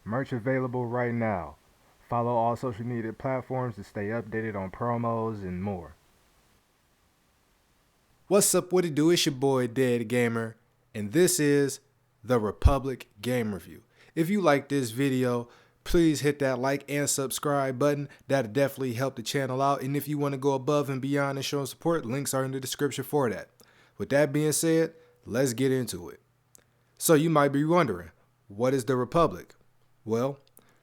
Merch available right now. Follow all social media platforms to stay updated on promos and more. What's up, what it do? It's your boy Dead Gamer, and this is the Republic Game Review. If you like this video, please hit that like and subscribe button. That'll definitely help the channel out. And if you want to go above and beyond and show support, links are in the description for that. With that being said, let's get into it. So you might be wondering, what is the Republic? Well,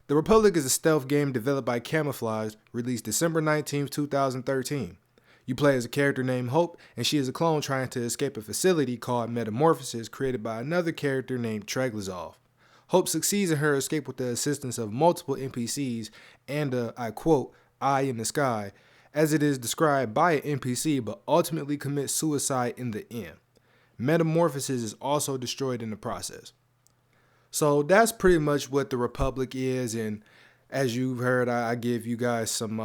the Republic is a stealth game developed by Camouflage, released December 2013. You play as a character named Hope, and she is a clone trying to escape a facility called Metamorphosis created by another character named Treglazov. Hope succeeds in her escape with the assistance of multiple NPCs and a, I quote, eye in the sky, as it is described by an NPC, but ultimately commits suicide in the end. Metamorphosis is also destroyed in the process. So that's pretty much what the Republic is, and as you've heard, I give you guys some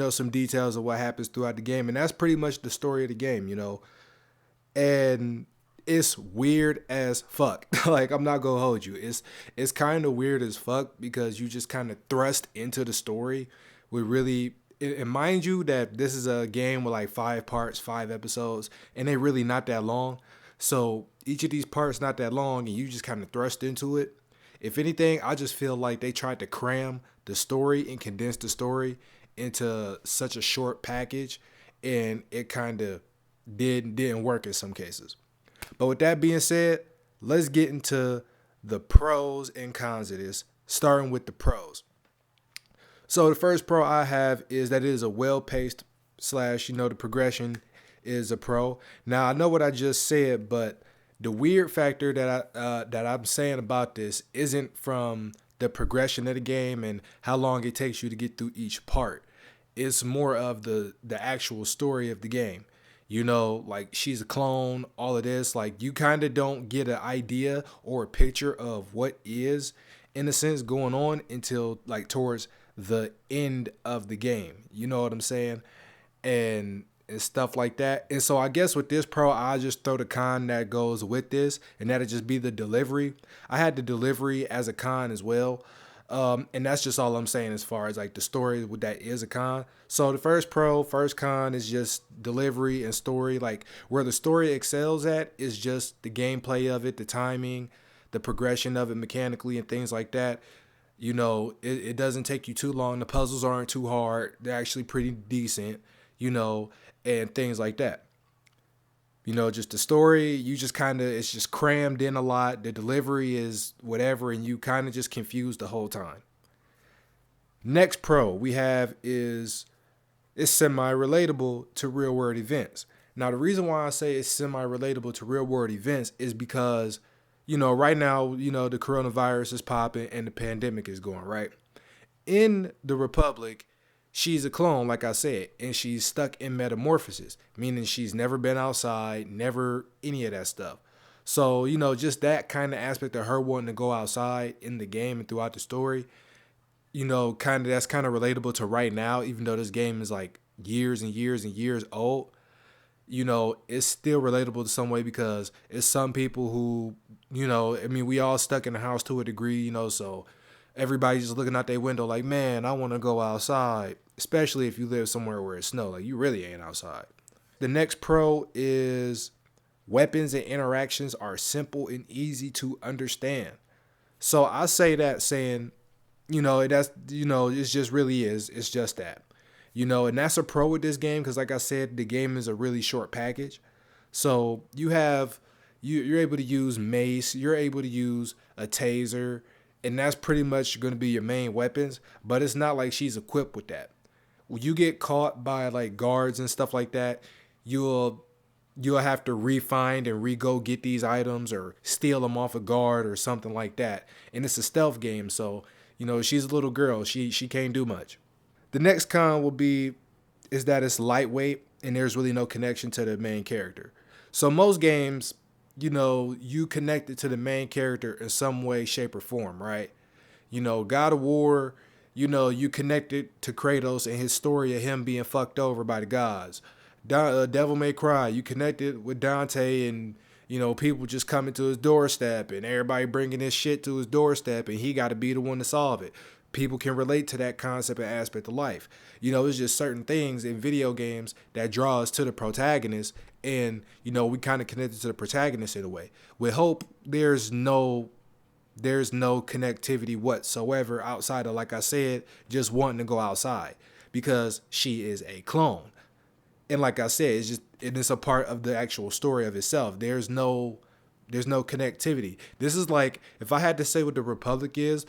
some details of what happens throughout the game, and that's pretty much the story of the game. And it's weird as fuck. Like, I'm not gonna hold you. It's kind of weird as fuck because you just kind of thrust into the story with really. And mind you that this is a game with like 5 parts, 5 episodes, and they're really not that long. So each of these parts not that long, and you just kind of thrust into it. If anything, I just feel like they tried to cram the story and condense the story into such a short package, and it kind of didn't work in some cases. But with that being said, let's get into the pros and cons of this, starting with the pros. So the first pro I have is that it is a well-paced / the progression is a pro. Now I know what I just said, but the weird factor that I'm saying about this isn't from the progression of the game and how long it takes you to get through each part. It's more of the actual story of the game. Like, she's a clone, all of this. Like, you kind of don't get an idea or a picture of what is, in a sense, going on until like towards the end of the game. You know what I'm saying? And stuff like that. And so I guess with this pro, I'll just throw the con that goes with this, and that'll just be the delivery. I had the delivery as a con as well. And that's just all I'm saying as far as like the story that is a con. So the first con is just delivery and story. Like, where the story excels at is just the gameplay of it, the timing, the progression of it mechanically and things like that. It doesn't take you too long. The puzzles aren't too hard. They're actually pretty decent, and things like that. Just the story, you just it's just crammed in a lot. The delivery is whatever, and you kind of just confused the whole time. Next pro we have is it's semi-relatable to real world events. Now, the reason why I say it's semi-relatable to real world events is because, right now, the coronavirus is popping and the pandemic is going, right? In the Republic, she's a clone, like I said, and she's stuck in metamorphosis, meaning she's never been outside, never any of that stuff. So, just that kind of aspect of her wanting to go outside in the game and throughout the story, that's kind of relatable to right now, even though this game is like years and years and years old. It's still relatable to some way because it's some people who, we all stuck in the house to a degree, so everybody's just looking out their window like, man, I want to go outside, especially if you live somewhere where it's snow. Like, you really ain't outside. The next pro is weapons and interactions are simple and easy to understand. So I say that saying, it's just really is. It's just that. And that's a pro with this game because, like I said, the game is a really short package. So you're able to use mace, you're able to use a taser, and that's pretty much going to be your main weapons. But it's not like she's equipped with that. When you get caught by like guards and stuff like that, you'll have to re-find and re-go get these items or steal them off a guard or something like that. And it's a stealth game, so she's a little girl. She can't do much. The next con is that it's lightweight and there's really no connection to the main character. So most games, you connect it to the main character in some way, shape, or form, right? God of War, you connect it to Kratos and his story of him being fucked over by the gods. Devil May Cry, you connect it with Dante and, You know, people just coming to his doorstep and everybody bringing his shit to his doorstep and he got to be the one to solve it. People can relate to that concept and aspect of life. You know, it's just certain things in video games that draw us to the protagonist, and, you know, we kind of connected to the protagonist in a way. With Hope, there's no connectivity whatsoever outside of, like I said, just wanting to go outside because she is a clone. And like I said, it's a part of the actual story of itself. There's no connectivity. This is like, if I had to say what the Republic is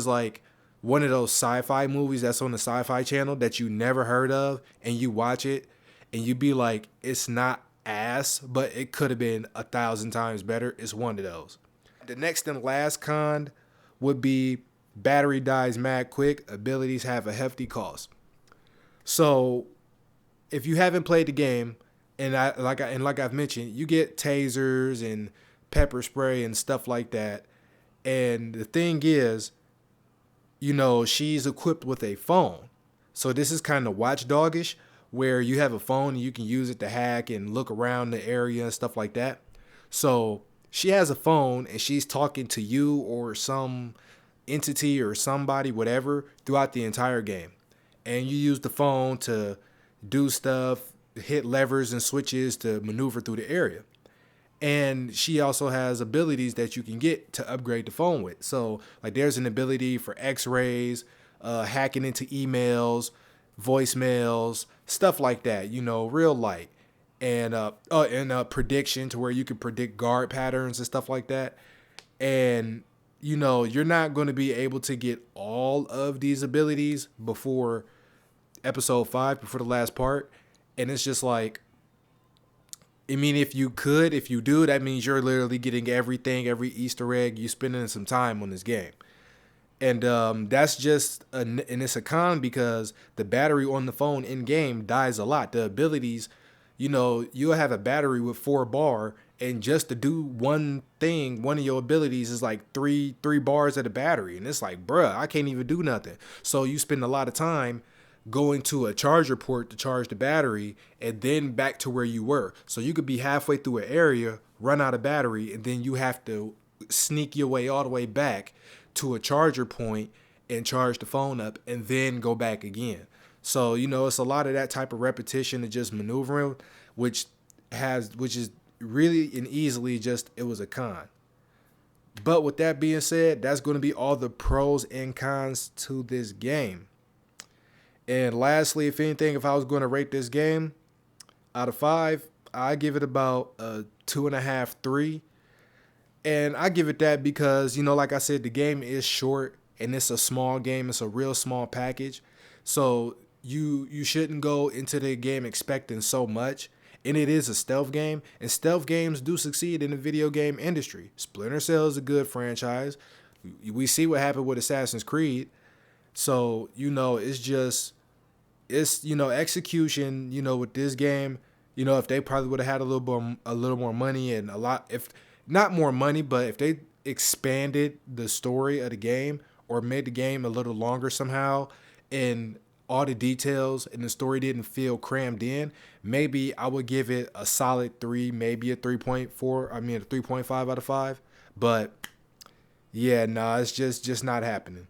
like one of those sci-fi movies that's on the Sci-Fi Channel that you never heard of, and you watch it and you be like, it's not ass, but it could have been 1,000 times better. It's one of those. The next and last con would be battery dies mad quick. Abilities have a hefty cost. So if you haven't played the game, and like I've mentioned, you get tasers and pepper spray and stuff like that. And the thing is, you know, she's equipped with a phone. So this is kind of watchdogish, where you have a phone and you can use it to hack and look around the area and stuff like that. So she has a phone and she's talking to you or some entity or somebody, whatever, throughout the entire game. And you use the phone to do stuff, hit levers and switches to maneuver through the area. And she also has abilities that you can get to upgrade the phone with. So like there's an ability for x-rays, hacking into emails, voicemails, stuff like that, you know, real light. And prediction, to where you can predict guard patterns and stuff like that. And, you know, you're not going to be able to get all of these abilities before episode 5, before the last part. And it's just like, I mean, if you do, that means you're literally getting everything, every Easter egg. You spending some time on this game. And that's just, and it's a con because the battery on the phone in game dies a lot. The abilities, you know, you'll have a battery with 4 bar, and just to do one thing, one of your abilities is like three bars of the battery. And it's like, bruh, I can't even do nothing. So you spend a lot of time going to a charger port to charge the battery and then back to where you were. So you could be halfway through an area, run out of battery, and then you have to sneak your way all the way back to a charger point and charge the phone up and then go back again. So, you know, it's a lot of that type of repetition and just maneuvering, which is really and easily just, it was a con. But with that being said, that's going to be all the pros and cons to this game. And lastly, if anything, if I was going to rate this game out of 5, I give it about a 2.5, 3. And I give it that because, you know, like I said, the game is short and it's a small game. It's a real small package. So you shouldn't go into the game expecting so much. And it is a stealth game. And stealth games do succeed in the video game industry. Splinter Cell is a good franchise. We see what happened with Assassin's Creed. So, you know, it's, you know, execution, you know, with this game, you know, if they probably would have had a little more money and a lot, if not more money, but if they expanded the story of the game or made the game a little longer somehow and all the details and the story didn't feel crammed in, maybe I would give it a solid 3, maybe a 3.4, I mean a 3.5 out of 5. But yeah, nah, it's just not happening.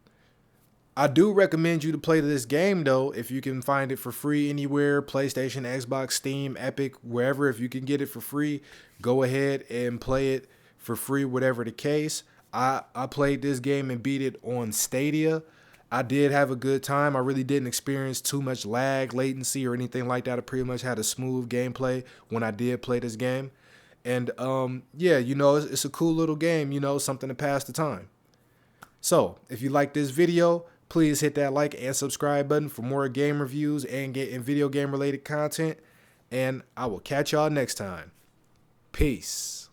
I do recommend you to play this game, though, if you can find it for free anywhere, PlayStation, Xbox, Steam, Epic, wherever. If you can get it for free, go ahead and play it for free, whatever the case. I played this game and beat it on Stadia. I did have a good time. I really didn't experience too much lag, latency, or anything like that. I pretty much had a smooth gameplay when I did play this game. And, yeah, you know, it's a cool little game, you know, something to pass the time. So, if you like this video, please hit that like and subscribe button for more game reviews and video game related content. And I will catch y'all next time. Peace.